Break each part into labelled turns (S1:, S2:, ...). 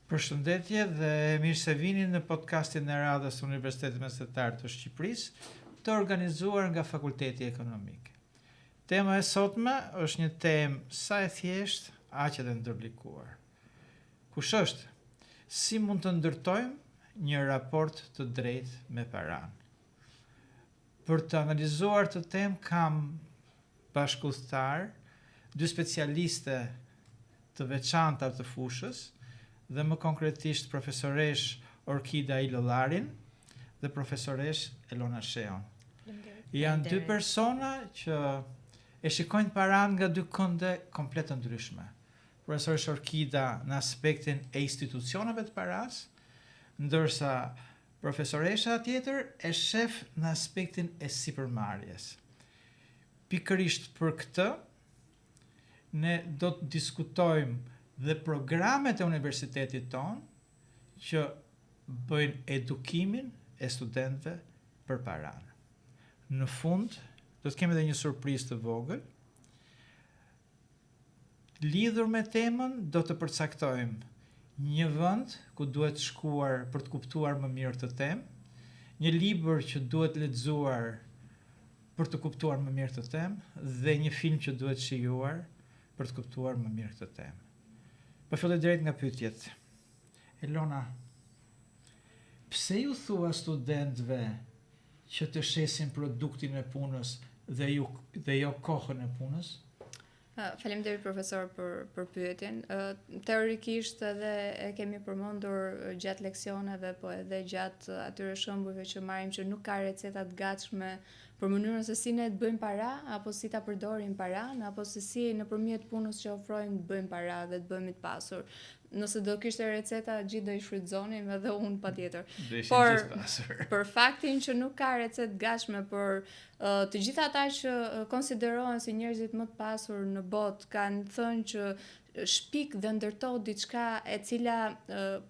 S1: Përshëndetje dhe mirë se vini në podcastin e radhës Universitetit Mesdhetar të Shqipërisë, të organizuar nga Fakulteti Ekonomik. Tema e sotme është një temë sa e thjeshtë, aq edhe ndërlikuar. Kush është? Si mund të ndërtojmë një raport të drejtë me paranë? Për të analizuar të temë kam bashkëudhëtar, dy specialiste të veçanta të fushës, dhe më konkretisht profesoresh Orkida Ilollarin dhe profesoresh Elona Sheon. Janë dy persona që e shikojnë paranë nga dy kënde komplet të ndryshme. Profesoresh Orkida në aspektin e institucioneve të paras, ndërsa profesoresha tjetër e shef në aspektin e sipërmarrjes. Pikërisht për këtë, ne do të diskutojmë dhe programet e universitetit tonë që bëjnë edukimin e studentëve për paranë. Në fund, do të kemi edhe një surprizë të vogël. Lidhur me temën, do të përcaktojmë një vend ku duhet shkuar për të kuptuar më mirë të temë, një libër që duhet lexuar për të kuptuar më mirë të temë dhe një film që duhet shijuar për të kuptuar më mirë të temë. Po filloj drejt nga pyetjet. Elona, pse ju thua studentëve që të shesin produktin e punës dhe jo kohën e punës?
S2: Faleminderit profesor për pyetjen. Teorikisht edhe e kemi përmendur gjatë leksioneve, po edhe gjatë atyre shembujve që marrim që nuk ka receta të gatshme për mënyrën se si ne të bëjmë para, apo si ta përdorim paranë, apo se si nëpërmjet punës që ofrojmë të bëjmë para dhe të bëhemi të pasur. Nëse do kishte receta, gjithë do i shfrytëzonim edhe unë patjetër. Por për faktin që nuk ka recetë gatshme për të gjitha ata që konsiderohen si njerëzit më të pasur në botë, kanë thënë që shpik dhe ndërtohet diçka e cila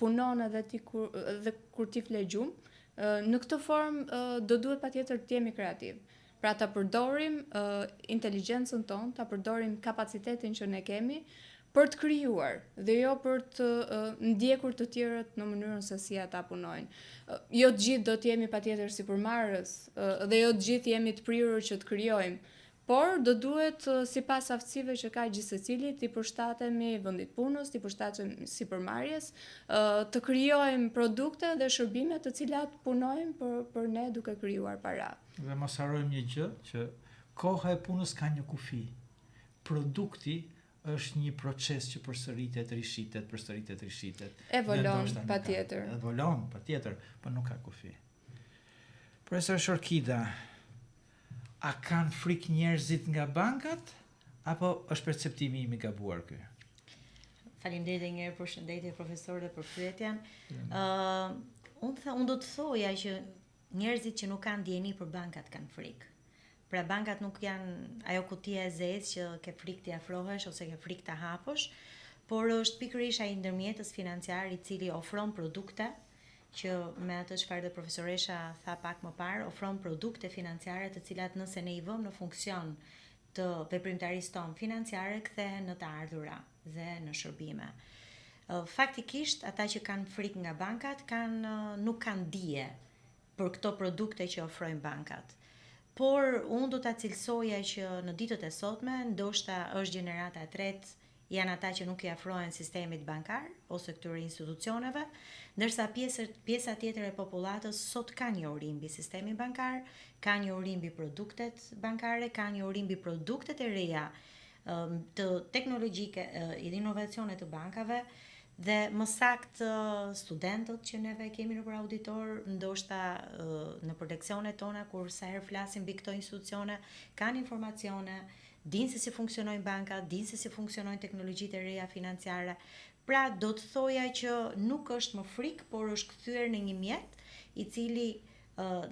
S2: punon edhe kur ti fle gjumë. Në këtë formë do duhet patjetër të jemi kreativ. Pra ta përdorim inteligjencën tonë, ta përdorim kapacitetin që ne kemi për të krijuar dhe jo për të ndjekur të tjerët në mënyrën se si ata punojnë. Jo të gjithë do të jemi patjetër sipërmarrës dhe jo të gjithë jemi të prirur që të krijojmë. Por do duhet sipas aftësive që ka gjithsecili të përshtatemi vendit punës, të përshtatemi sipërmarrjes, të krijojmë produkte dhe shërbime të cilat punojnë për ne duke krijuar para.
S1: Dhe mos harrojmë një gjë që koha e punës ka një kufi. Produkti është një proces që përsëritet, rishitet.
S2: Evolon patjetër.
S1: Evolon patjetër, por nuk ka kufi. Profesor Orkida, a kanë frikë njerëzit nga bankat, apo është perceptimi im i gabuar ky?
S3: Faleminderit një herë për shëndetje profesor dhe për pyetjen. Unë do të thoja që njerëzit që nuk kanë ndjeni për bankat kanë frikë. Pra bankat nuk janë ajo kutia e zezë që ke frikë të afrohesh ose ke frikë të hapësh, por është pikërisht ai ndërmjetës financiar i cili ofron produkte që me atë çfarë dhe profesoresha tha pak më parë, ofron produkte financiare të cilat nëse ne i vëmë në funksion të veprimtarisë tonë financiare kthehen në të ardhura dhe në shërbime. Faktikisht ata që kanë frikë nga bankat nuk kanë dije për këto produkte që ofrojnë bankat. Por unë do ta cilësoja që në ditët e sotme ndoshta është gjenerata e tretë janë ata që nuk i afrohen sistemit bankar ose këtyre institucioneve, ndërsa pjesa tjetër e popullatës sot ka një urim mbi sistemin bankar, ka një urim mbi produktet bankare, ka një urim mbi produktet e reja të teknologjike, inovacione të bankave dhe më saktë studentët që neve kemi nëpër auditor, ndoshta në leksionet tona kur sa herë flasim mbi këto institucione, kanë informacione, dinë se si funksionojnë bankat, dinë se si funksionojnë teknologjitë e reja financiare. Pra do të thoja që nuk është më frikë, por është kthyer në një mjet i cili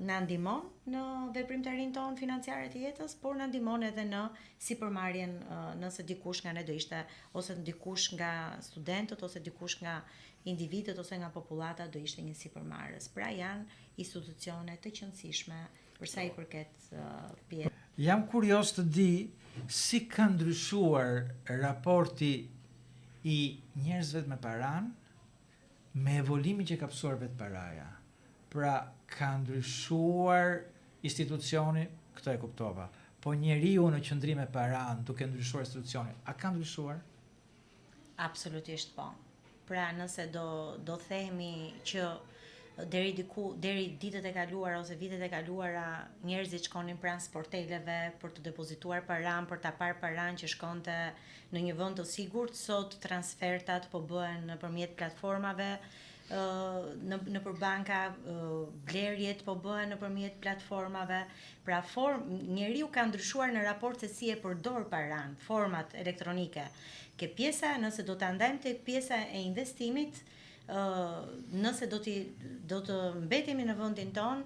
S3: na ndihmon në veprimtarinë tonë financiare të jetës, por na ndihmon edhe në sipërmarrjen nëse dikush nga ne do ishte ose dikush nga studentët ose dikush nga individët ose nga popullata do ishte një sipërmarrës. Pra janë institucione të qëndësishme për sa i përket pjesë.
S1: Jam kurios të di si ka ndryshuar raporti i njerëzve me paranë me evolimin që ka pësuar vetë paraja. Pra, ka ndryshuar institucioni, këtë e kuptova, po njeriu në qëndrim e paran, duke ndryshuar institucioni, a ka ndryshuar?
S3: Absolutisht po. Pra, nëse do themi që deri ditët e kaluara ose vitet e kaluara njerëzit shkonin pranë sporteleve për të depozituar paran, për ta parë paran që shkonte në një vend të sigurt, sot transfertat po bëhen nëpërmjet platformave, nëpër banka, blerjet po bëhen nëpërmjet platformave. Pra njeriu ka ndryshuar në raport se si e përdor paran, format elektronike. Ke pjesa, nëse do ta ndajmë tek pjesa e investimit, nëse do të mbetemi në vendin ton,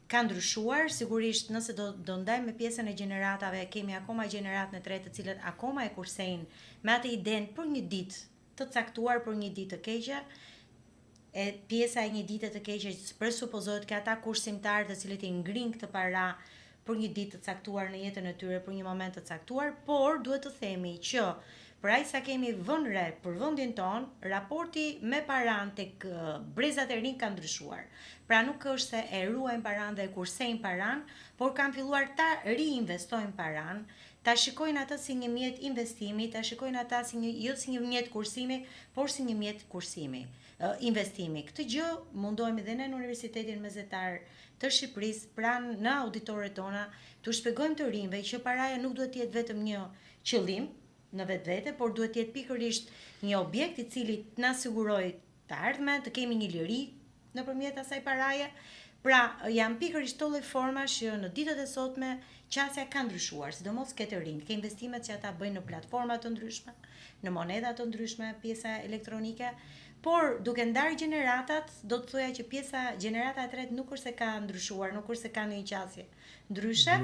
S3: ka ndryshuar. Sigurisht nëse do ndajmë me pjesën e gjeneratave, kemi akoma gjeneratën e tretë, të cilët akoma e kursejnë me atë idenë për një ditë të caktuar, për një ditë të keqe. E pjesa e një dite të keqe presupozohet që ata kursimtarë të cilët i ngrin këtë para për një ditë të caktuar në jetën e tyre, për një moment të caktuar, por duhet të themi që për aq sa kemi vënë re për vendin ton, raporti me paran tek brezat e rinj ka ndryshuar. Pra nuk është se e ruajnë paran dhe e kursejnë paran, por kanë filluar ta riinvestojnë paran, ta shikojnë atë si një mjet investimi, ta shikojnë ata jo si një mjet kursimi, por si një mjet kursimi, investimi. Këtë gjë mundohemi dhe ne në Universitetin Mesatar të Shqipërisë, pranë në auditoret tona, t'u shpjegojmë të rinjve që paraja nuk duhet të jetë vetëm një qëllim në vetvete, por duhet të jetë pikërisht një objekt i cili të na sigurojë të ardhmen, të kemi një liri nëpërmjet asaj paraje. Pra, janë pikërisht këto lloj formash që në ditët e sotme qasja ka ndryshuar, sidomos ke të rinj, ke investimet që ata bëjnë në platforma të ndryshme, në moneda të ndryshme, pjesa elektronike, por duke ndarë gjeneratat, do të thoja që pjesa gjenerata e tretë nuk është se ka ndryshuar, nuk është se ka një qasje ndryshe,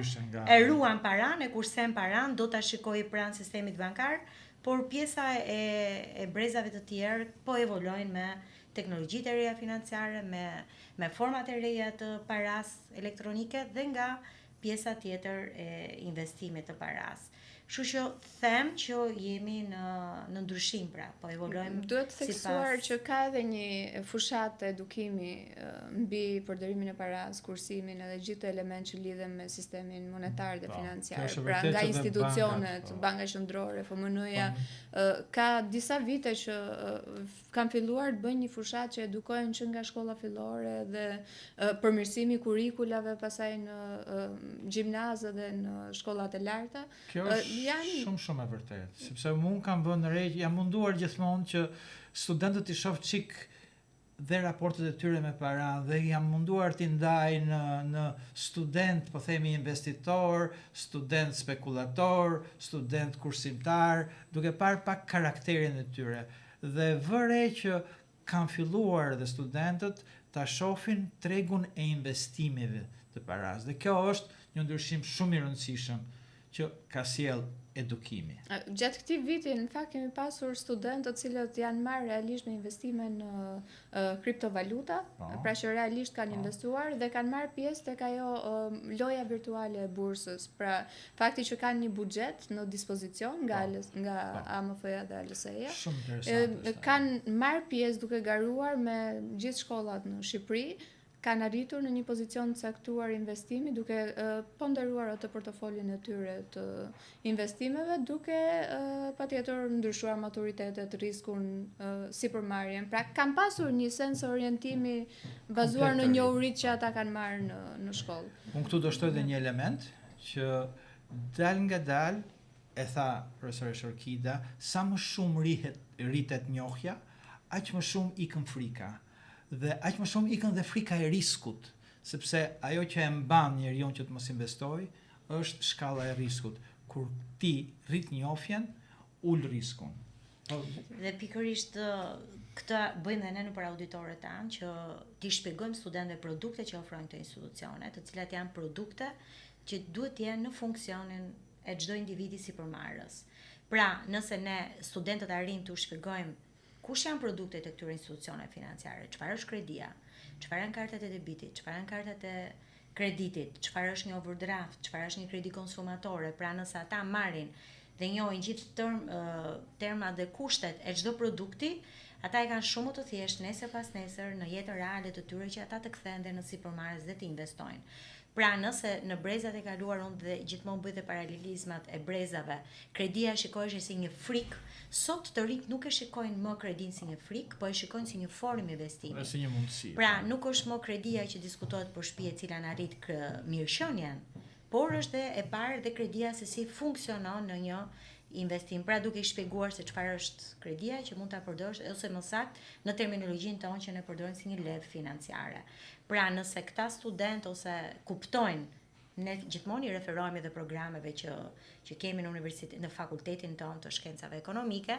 S3: e ruan paran, e kursen paran, do ta shikojë pranë sistemit bankar, por pjesa e brezave të tjerë po evolojnë me teknologjitë e reja financiare, me format e reja të paras elektronike dhe nga pjesa tjetër e investimit të paras. Kështu që them që jemi në ndryshim, pra, po evolojmë.
S2: Duhet të theksuar që ka edhe një fushat edukimi mbi përdorimin e paras, kursimin edhe gjithë element që lidhen me sistemin monetar dhe financiar. Pra nga institucionet, Banka Qendrore, FMN-ja, ka disa vite që kanë filluar të bëjnë një fushat që edukojnë që nga shkolla fillore dhe përmirësimi kurikulave, pasaj në gjimnazë dhe në shkollat e larta.
S1: Kjo është shumë e vërtetë, sepse unë kam vënë re, jam munduar gjithmonë që studentët i shoh çik dhe raportet e tyre me para dhe jam munduar t'i ndaj në student, po themi investitor, student spekulator, student kursimtar, duke parë pak karakterin e tyre. Dhe vëre që kanë filluar dhe studentët ta shohin tregun e investimeve të paras. Dhe kjo është një ndryshim shumë i rëndësishëm që ka sjell edukimi.
S2: Gjatë këtij viti, në fakt, kemi pasur studentë të cilët janë marrë realisht me investime në kriptovaluta, pra që realisht kanë investuar dhe kanë marrë pjesë tek ajo loja virtuale e bursës. Pra, fakti që kanë një buxhet në dispozicion nga AMF-ja dhe ALS-ja.
S1: Shumë interesante.
S2: Kanë marrë pjesë duke garuar me gjithë shkollat në Shqipëri, kanë arritur në një pozicion të caktuar investimi duke ponderuar atë portofolin e tyre të investimeve, duke patjetër ndryshuar maturitetet, riskun, sipërmarrjen. Pra kanë pasur një sens orientimi bazuar në njohuritë që ata kanë marrë në shkollë.
S1: Unë këtu do shtoj edhe një element që dal nga dal, e tha profesor Shorkida, sa më shumë rritet njohja, aq më shumë ikën frika. Dhe aq më shumë ikën dhe frika e riskut, sepse ajo që e mban njeriu që të mos investoj është shkalla e riskut. Kur ti rrit njohjen, ul riskun.
S3: Dhe pikërisht këtë bëjmë dhe ne nëpër auditoret tanë, që t'i shpjegojmë studentëve produkte që ofrojnë të institucione, të cilat janë produkte që duhet të jenë në funksionin e çdo individi sipërmarrës. Pra, nëse ne studentët arrijmë t'u shpjegojmë kush janë produktet e këtyre institucione financiare, çfarë është kredia, çfarë janë kartat e debitit, çfarë janë kartat e kreditit, çfarë është një overdraft, çfarë është një kredi konsumatore, pra nëse ata marrin dhe njohin gjithë termat dhe kushtet e çdo produkti, Ata e kanë shumë të thjeshtë nesër pas nesër në jetën reale të tyre që ata të kthehen dhe në sipërmarrjes dhe të investojnë. Pra nëse në brezat e kaluar unë dhe gjithmonë bëj dhe paralelizmat e brezave, kredia shikohej si një frikë, sot të rinjt nuk e shikojnë më kredin si një frikë, po e shikojnë si një formë investimi.
S1: Si një mundësi.
S3: Pra nuk është më kredia që diskutohet për shtëpi e cila na rrit mirëqenien, por është e parë dhe kredia se si funksionon në një investim. Pra duke i shpjeguar se çfarë është kredia që mund ta përdorësh ose më saktë në terminologjinë tonë që ne përdorim si një levë financiare. Pra nëse këta student ose kuptojnë, ne gjithmonë i referohemi dhe programeve që kemi në universitet, në fakultetin tonë të shkencave ekonomike,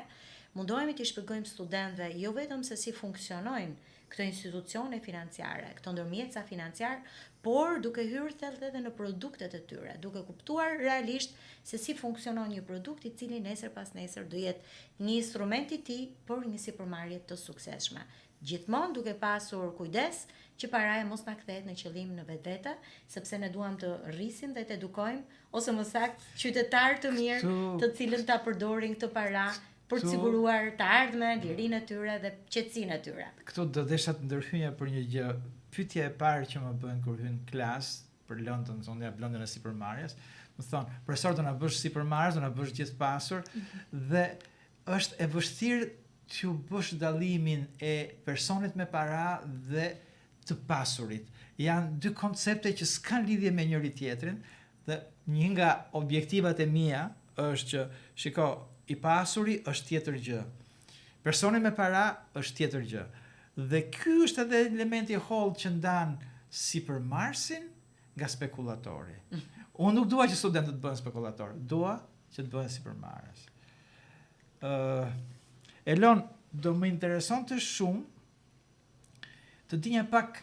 S3: mundohemi të shpjegojmë studentëve jo vetëm se si funksionojnë këto institucione financiare, këto ndërmjetësa financiar, por duke hyrë thellë edhe në produktet e tyre, duke kuptuar realisht se si funksionon një produkt i cili nesër pas nesër do jetë një instrument i tij për një sipërmarrje të suksesshme. Gjithmonë duke pasur kujdes që paraja mos na kthehet në qëllim në vetvete, sepse ne duam të rrisim dhe të edukojmë, ose më saktë qytetarë të mirë, të cilën ta përdorin këtë para për të siguruar të ardhmen, lirinë e tyre dhe qetësinë e tyre.
S1: Këtu do desha të ndërhyja për një gjë. Pyetja e parë që më bën kur hyn klasë për London, zonë ja London e sipërmarrjes, më thon, "Profesor, do na bësh sipërmarrjes, do na bësh gjithë pasur", dhe është e vështirë të bësh dallimin e personit me para dhe të pasurit. Janë dy koncepte që s'kan lidhje me njëri tjetrin, dhe një nga objektivat e mia është që, shiko, i pasuri është tjetër gjë. Personi me para është tjetër gjë. Dhe ky është edhe elementi i hollë që ndan sipërmarrësin nga spekulatori. Unë nuk dua që studentët të bëhen spekulatorë, dua që të bëhen sipërmarrës. Elon, do më interesonte shumë të dinja pak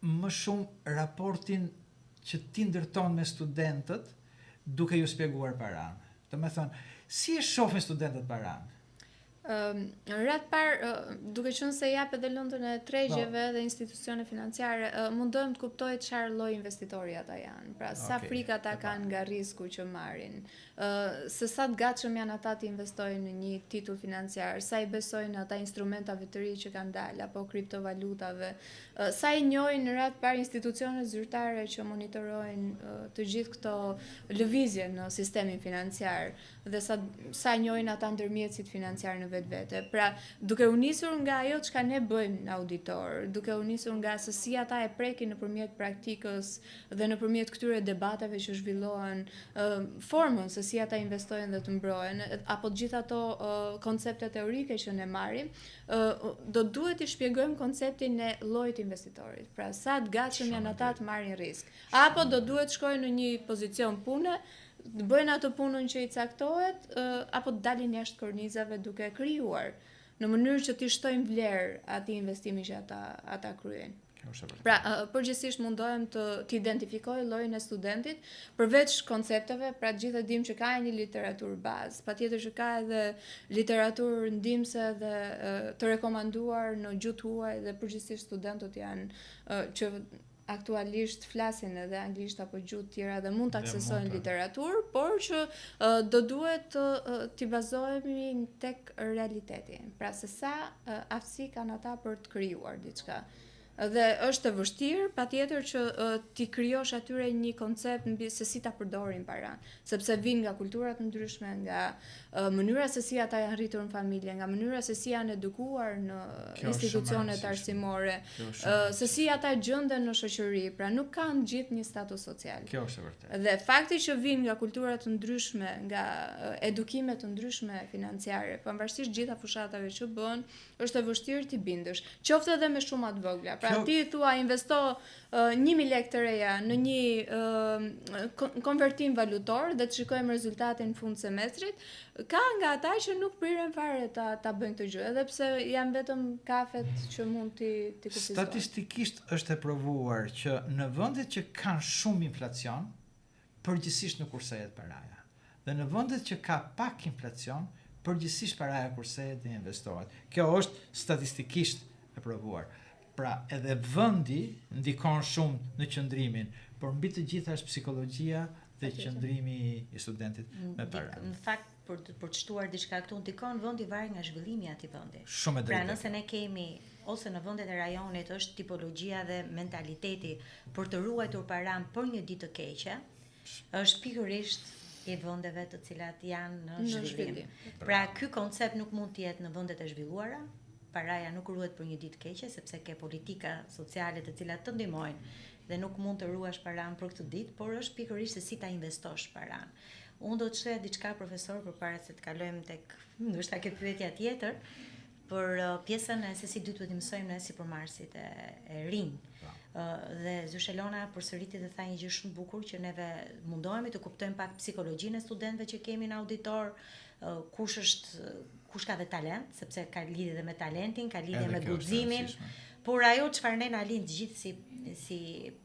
S1: më shumë raportin që ti ndërton me studentët duke ju shpjeguar paranë. Do me thonë, si e shohin studentët paranë?
S2: Në rat parë, duke qenë se jap edhe lëndën e tregjeve dhe institucione financiare, mundohem të kuptoj çfarë lloj investitori ata janë. Pra, sa frikë ata kanë nga risku që marrin. Se sa të gatshëm janë ata të investojnë në një titull financiar, sa i besojnë ata instrumentave të ri që kanë dalë apo kriptovalutave, sa i njohin në rat parë institucionet zyrtare që monitorojnë të gjithë këto lëvizje në sistemin financiar dhe sa njohin ata ndërmjetësit financiar në vetvete. Pra, duke u nisur nga ajo çka ne bëjmë në auditor, duke u nisur nga se si ata e prekin nëpërmjet praktikës dhe nëpërmjet këtyre debateve që zhvillohen, formën se si ata investojnë dhe të mbrohen, apo të gjitha ato koncepte teorike që ne marrim, do duhet i shpjegojmë konceptin e llojit investitorit. Pra, sa të gatshëm janë ata të marrin risk, apo do duhet shkojnë në një pozicion pune, të bëjnë atë punën që i caktohet, apo të dalin jashtë kornizave duke krijuar në mënyrë që t'i shtojnë vlerë atij investimi që ata kryejnë. Pra, përgjithsisht mundohem të identifikoj llojin e studentit, përveç koncepteve, pra gjithë e dim që ka një literaturë bazë, patjetër që ka edhe literaturë ndihmëse dhe të rekomanduar në gjuhë huaj, dhe përgjithsisht studentët janë që aktualisht flasin edhe anglisht apo gjuhë tjera dhe mund të aksesojnë literaturë, por që do duhet t'i bazohemi tek realiteti. Pra, se sa aftësi kanë ata për të krijuar diçka. Dhe është e vështirë, patjetër që ti krijosh atyre një koncept mbi se si ta përdorin paranë, sepse vijnë nga kultura të ndryshme, nga mënyra se si ata janë rritur në familje, nga mënyra se si janë edukuar në institucionet arsimore, se si ata gjenden në shoqëri, pra nuk kanë gjithë një status social.
S1: Kjo është e vërtetë.
S2: Dhe fakti që vijnë nga kultura të ndryshme, nga edukime të ndryshme financiare, pavarësisht gjitha fushatave që bën, është e vështirë ti bindesh, qoftë edhe me shumë të vogla. Pra ti thua investo 1.000 lekë të reja në një konvertim valutor dhe të shikojmë rezultatin në fund semestrit, ka nga ata që nuk priren fare ta bëjnë këtë gjë, edhe pse janë vetëm kafet që mund t'i kufizojnë.
S1: Statistikisht është e provuar që në vendet që kanë shumë inflacion, përgjithsisht nuk kursehet paraja. Dhe në vendet që ka pak inflacion, përgjithsisht paraja kursehet dhe investohet. Kjo është statistikisht e provuar. Pra, edhe vendi ndikon shumë në qëndrimin, por mbi të gjitha është psikologjia dhe qëndrimi i studentit me para.
S3: Në fakt, për të shtuar diçka këtu ndikon vendi varet nga zhvillimi i atij vendi.
S1: Shumë e drejtë.
S3: Pra nëse ne kemi ose në vendet e rajonit është tipologjia dhe mentaliteti për të ruajtur paran për një ditë të keqe, është pikërisht i vendeve të cilat janë në zhvillim. Pra ky koncept nuk mund të jetë në vendet e zhvilluara. Paraja nuk ruhet për një ditë keqe sepse ke politika sociale të cilat të ndihmojnë dhe nuk mund të ruash paran për këtë ditë, por është pikërisht se si ta investosh paran. Unë do të shtoja diçka profesor përpara se të kalojmë tek ndoshta ke pyetja tjetër për pjesën e se si duhet të mësojmë ne sipërmarrësit e rinj. Dhe Zyshelona përsëriti dhe tha një gjë shumë bukur që neve mundohemi të kuptojmë pak psikologjinë e studentëve që kemi në auditor, kush ka dhe talent, sepse ka lidhje dhe me talentin, ka lidhje me guximin, por ajo çfarë ne na lind gjithë si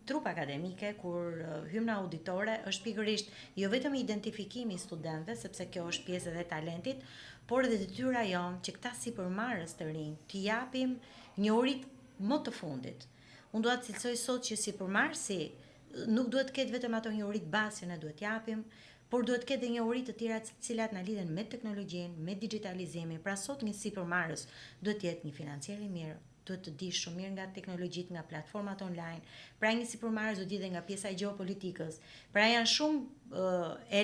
S3: trup akademike kur hym në auditore është pikërisht jo vetëm identifikimi i studentëve, sepse kjo është pjesë edhe e talentit, por edhe detyra jonë që këta sipërmarrës të rinj t'i japim njohuritë më të fundit. Unë dua të cilësoj sot që sipërmarrësi nuk duhet të ketë vetëm ato njohuritë bazë që ne duhet t'japim, por duhet të ketë dhe njohuri të tjera të cilat na lidhen me teknologjinë, me digitalizimin. Pra sot një sipërmarrës duhet të jetë një financier i mirë, duhet të di shumë mirë nga teknologjitë, nga platformat online. Pra një sipërmarrës duhet të di dhe nga pjesa e gjeopolitikës. Pra janë shumë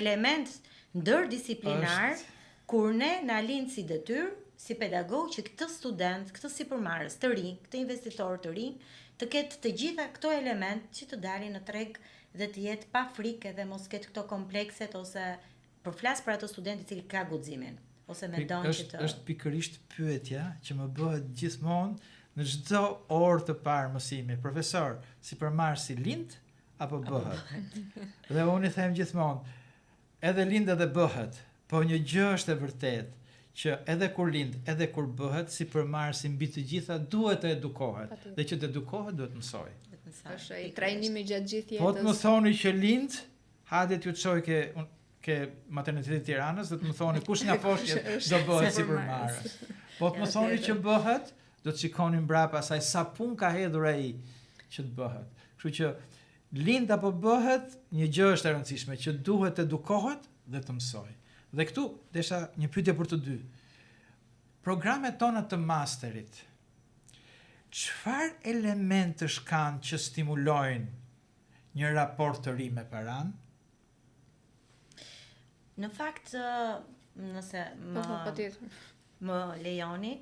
S3: element ndërdisiplinar kur ne na lind si detyrë, si pedagog që këtë student, këtë sipërmarrës të rinj, këtë investitor të rinj, të ketë të gjitha këto element që të dalin në treg dhe të jetë pa frikë dhe mos ketë këto komplekset ose përflas për ato student i cili ka guximin ose mendon që të
S1: është pikërisht pyetja që më bëhet gjithmonë në çdo orë të parë mësimi. Profesor, sipërmarrësi lind apo bëhet? Dhe unë i them gjithmonë, edhe lind edhe bëhet, po një gjë është e vërtetë që edhe kur lind, edhe kur bëhet, sipërmarrësi mbi të gjitha duhet të edukohet. Dhe që të edukohet duhet mësoj.
S2: Është i trajnimi gjatë gjithë jetës.
S1: Po të më thoni që lind, hajde t'ju çoj ke maternitetin e Tiranës, dhe të më thoni kush nga poshtë do bëhet sipërmarrës. Po të më thoni që bëhet, do të shikoni mbrapa asaj sa punë ka hedhur ai që të bëhet. Kështu që lind apo bëhet, një gjë është e rëndësishme që duhet të edukohet dhe të mësoj. Dhe këtu desha një pyetje për të dy. Programet tona të masterit, çfarë elementësh kanë që stimulojnë një raport të ri me paran?
S3: Në fakt, nëse më lejoni,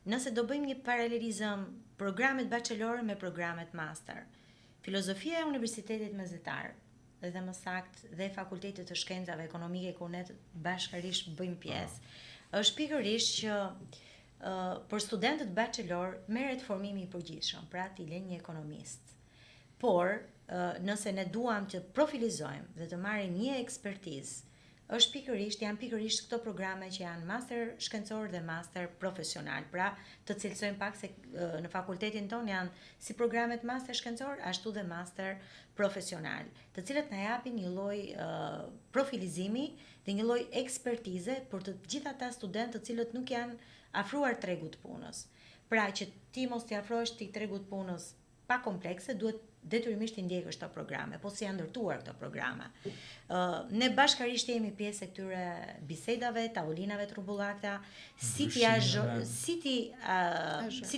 S3: nëse do bëjmë një paralelizëm programet bachelore me programet master, filozofia e Universitetit Mezetar dhe më saktë dhe Fakultetit të Shkencave Ekonomike ku ne bashkërisht bëjmë pjesë, është pikërisht që për studentët bachelor merret formimi i përgjithshëm, pra t'i lënë një ekonomist. Por nëse ne duam të profilizojmë dhe të marrim një ekspertizë, janë pikërisht këto programe që janë master shkencor dhe master profesional. Pra, të cilësojmë pak se në fakultetin ton janë si programet master shkencor, ashtu dhe master profesional, të cilat na japin një lloj profilizimi dhe një lloj ekspertize për të gjithë ata studentë të cilët nuk janë afruar tregut të punës. Pra, që ti mos t'i afrohesh ti tregut të punës pa komplekse, duhet detyrimisht i ndjekësh këto programe, po si janë ndërtuar këto programe. Ne bashkërisht jemi pjesë e këtyre bisedave, tavolinave të rrumbullakta, si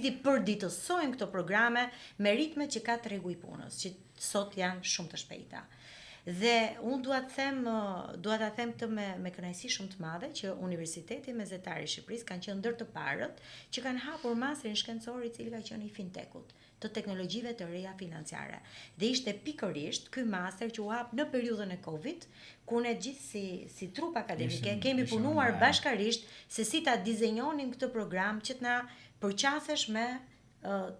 S3: ti përditësojmë këto programe me ritme që ka tregu i punës, që sot janë shumë të shpejta. Dhe unë dua ta them këtë me kënaqësi shumë të madhe që Universiteti Mezetar i Shqipërisë kanë qenë ndër të parët që kanë hapur masterin shkencor i cili ka qenë i fintechut, të teknologjive të reja financiare. Dhe ishte pikërisht ky master që u hap në periudhën e Covid, ku ne gjithë si trup akademike kemi punuar bashkërisht se si ta dizenjonim këtë program që të na përqasesh me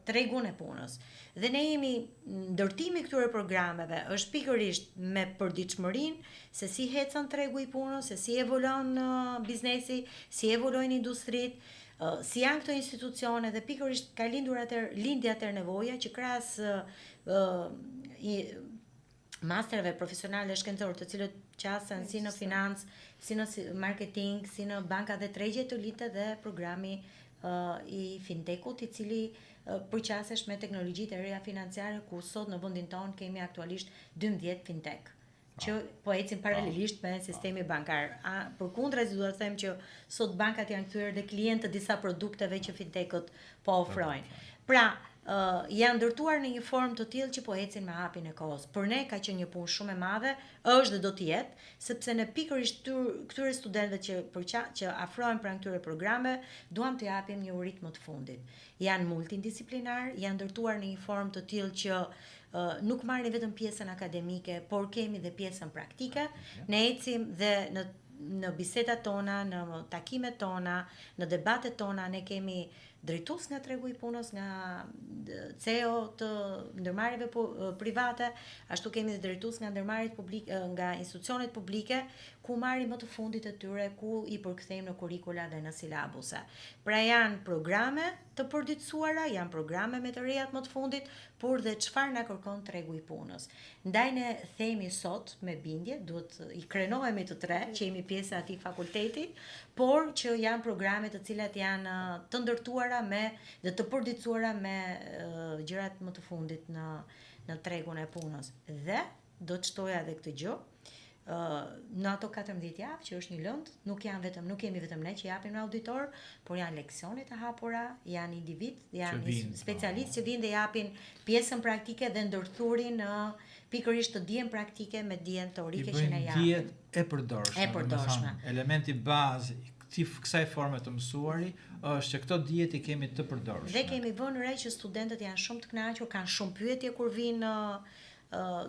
S3: tregun e punës. Dhe ne jemi ndërtimi këtyre programeve është pikërisht me përditshmërinë se si hecën tregu i punës, se si evolon biznesi, si evolojnë industritë, si janë këto institucione dhe pikërisht ka lindi atër nevoja që krahas mastereve profesionale shkencore të cilët qasen si në financë, si në marketing, si në banka dhe tregje të litë dhe programi i fintechut i cili përqasesh me teknologjitë e reja financiare ku sot në vendin tonë kemi aktualisht 12 fintech. që po ecin paralelisht me sistemi bankar. Përkundrazi do të them që sot bankat janë kthyer dhe klientë të disa produkteve që fintechët po ofrojnë. Pra, janë ndërtuar në një formë të tillë që po ecin me hapin e kohës. Për ne ka qenë një punë shumë e madhe, është dhe do të jetë, sepse ne pikërisht këtyre studentëve që afrohen pranë këtyre programe, duam të japim një urit më të fundit. Janë multidisiplinar, janë ndërtuar në një formë të tillë që nuk marrin vetëm pjesën akademike, por kemi dhe pjesën praktike. Ne ecim dhe në bisedat tona, në takimet tona, në debatet tona, ne kemi drejtues nga tregu i punës, nga CEO të ndërmarrjeve private, ashtu kemi dhe drejtues nga ndërmarrjet publike, nga institucionet publike, ku marrim më të fundit e tyre, ku i përkthejmë në kurrikula dhe në silabuse. Pra janë programe të përditësuara, janë programe me të rejat më të fundit, por dhe çfarë na kërkon tregu i punës. Ndaj ne themi sot me bindje, duhet i krenohemi të tre, që jemi pjesë e atij fakulteti, por që janë programe të cilat janë të ndërtuara dhe të përditësuara me gjërat më të fundit në tregun e punës. Dhe do të shtoja edhe këtë gjë. Në ato 14 javë që është një lëndë, nuk jemi vetëm ne që japim në auditor, por janë leksione të hapura, janë individ, janë specialistë që vinë dhe japin pjesën praktike dhe ndërthurin pikërisht të dijen praktike me dijen teorike që ne japim.
S1: Dijet e përdorshme. Elementi bazë kësaj forme të mësuari është që këto dijet i kemi të përdorshme.
S3: Dhe kemi vënë re që studentët janë shumë të kënaqur, kanë shumë pyetje kur vinë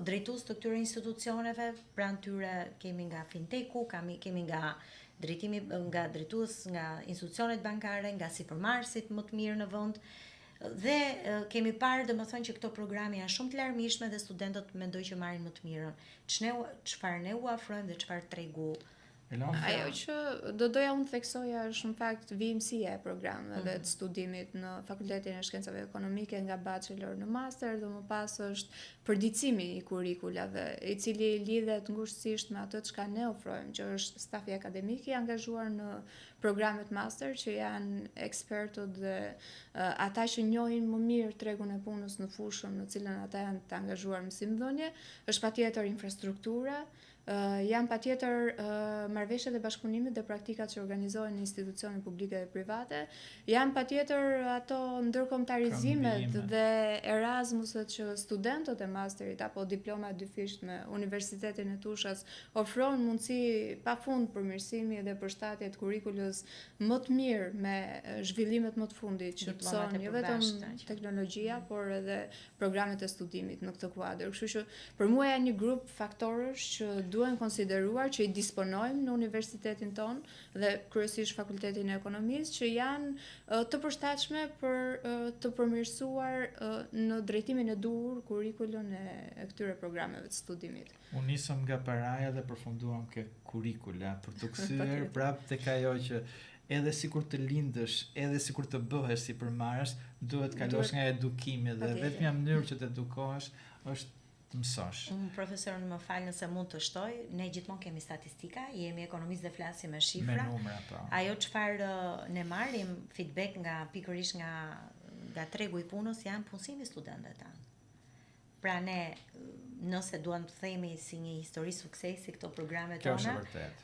S3: drejtues të këtyre institucioneve, pranë tyre kemi nga fintechu, kemi nga drejtues nga institucionet bankare, nga sipërmarrësit më të mirë në vend. Dhe kemi parë domethënë që këto programe janë shumë të larmishme dhe studentët mendoj që marrin më të mirën. Çfarë ne u afrojmë dhe çfarë tregu.
S2: Ajo që doja unë të theksoja është në fakt vimësia e programeve të studimit në Fakultetin e Shkencave Ekonomike nga bachelor në master dhe më pas është përditësimi i kurrikulave, i cili lidhet ngushësisht me ato çka ne ofrojmë, që është stafi akademik i angazhuar në programet master që janë ekspertët dhe ata që njohin më mirë tregun e punës në fushën në cilën ata janë të angazhuar mësimdhënie, është patjetër infrastruktura, janë patjetër marrëveshjet e bashkëpunimit dhe praktikat që organizohen në institucione publike dhe private, janë patjetër ato ndërkombëtarizimet dhe Erasmuset që studentët e masterit apo diploma dyfisht me Universitetin e Tushas ofrojnë mundësi pafund përmirësimi dhe përshtatje të kurrikulës më të mirë me zhvillimet më të fundit që mëson jo vetëm teknologjia, por edhe programet e studimit në këtë kuadër. Kështu që për mua janë një grup faktorësh që duhen konsideruar, që i disponojmë në universitetin ton dhe kryesisht Fakultetin e Ekonomisë, që janë të përshtatshme për të përmirësuar në drejtimin e duhur kurrikulën e këtyre programeve të studimit.
S1: Unë nisëm nga paraja dhe përfunduam ke kurrikula për të kthyer prapë tek ajo që edhe sikur të lindësh, edhe sikur të bëhesh sipërmarrës, duhet kalosh nga edukimi dhe vetmja mënyrë që të edukohesh është të mësosh.
S3: Profesor, më fal nëse mund të shtoj, ne gjithmonë kemi statistika, jemi ekonomistë dhe flasim me shifra.
S1: Me numra, po.
S3: Ajo çfarë ne marrim feedback pikërisht nga tregu i punës janë punësimi i studentëve tanë. Pra ne, nëse duam të themi si një histori suksesi këto programe tona,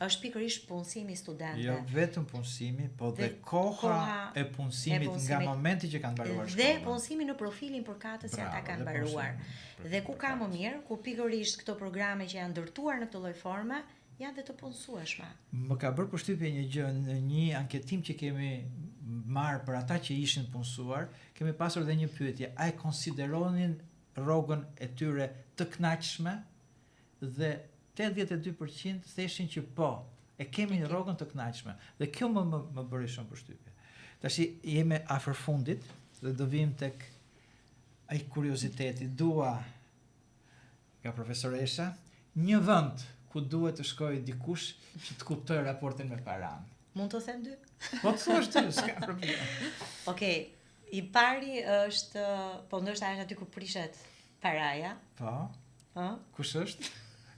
S3: është pikërisht punësimi i studentëve.
S1: Jo vetëm punësimi, po dhe koha e punësimit nga momenti që kanë mbaruar shkollën.
S3: Dhe punësimi në profilin përkatës që ata kanë mbaruar. Dhe ku ka më mirë, ku pikërisht këto programe që janë ndërtuar në këtë lloj forme, janë dhe të punësueshme.
S1: Më ka bërë përshtypje një gjë në një anketim që kemi marrë për ata që ishin punësuar, kemi pasur dhe një pyetje, a e konsideronin rrogën e tyre të kënaqshme, dhe 82% theshin që po, e kemi rrogën të kënaqshme. Dhe kjo më bëri shumë përshtypje. Tash jemi afër fundit dhe do vim tek ai kurioziteti. Dua nga profesoresha një vend ku duhet të shkojë dikush që të kuptojë raportin me paranë.
S3: Mund të them dy?
S1: Po të thuash ty, s'ka problem.
S3: Okej. I pari është, po ndoshta është aty ku prishet paraja.
S1: Po. Kush është?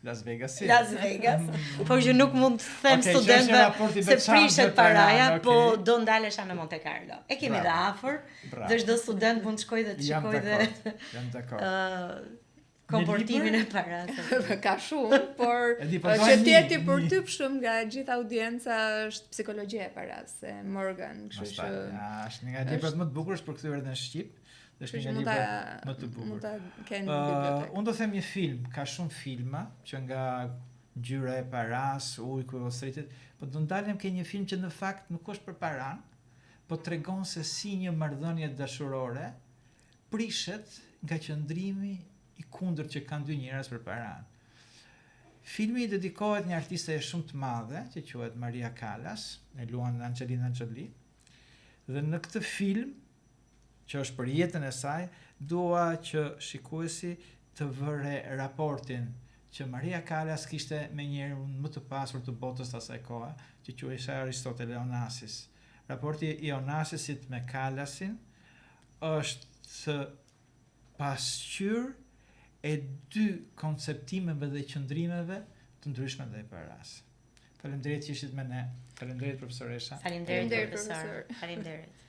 S1: Las Vegas.
S3: Las Vegas. Po që nuk mund të them studentëve se prishet paraja, po do ndalesha në Monte Carlo. E kemi dhe afër. Dhe çdo student mund të shkojë dhe të shikojë dhe.
S1: Jam dakord.
S3: komportimin e paras.
S2: Ka shumë, por që tjeti për typshëm nga gjitha audienca është psikologjia e paras, se Morgan, kështu që
S1: është nga librat më të bukur për kthyer në shqip. Është një libër më të bukur.
S2: Mund ta kenë në bibliotekë.
S1: Unë do them një film, ka shumë filma që nga Ngjyra e paras, Ujku i Wall Streetit, po do ndalem ke një film që në fakt nuk është për paran, po tregon se si një marrëdhënie dashurore prishet nga qëndrimi i kundërt që kanë dy njerëz për paran. Filmi dedikohet një artiste shumë të madhe, që quhet Maria Callas, e luan Angelina Jolie. Dhe në këtë film, që është për jetën e saj, dua që shikuesi të vëre raportin që Maria Callas kishte me njerën më të pasur të botës të asaj koha, që quhej Aristotle Onassis. Raporti i Onassisit me Callasin është pasqyrë e dy konceptimeve dhe qëndrimeve të ndryshme ndaj paras. Faleminderit që ishit me ne. Faleminderit profesoresha.
S3: Faleminderit profesor. Faleminderit.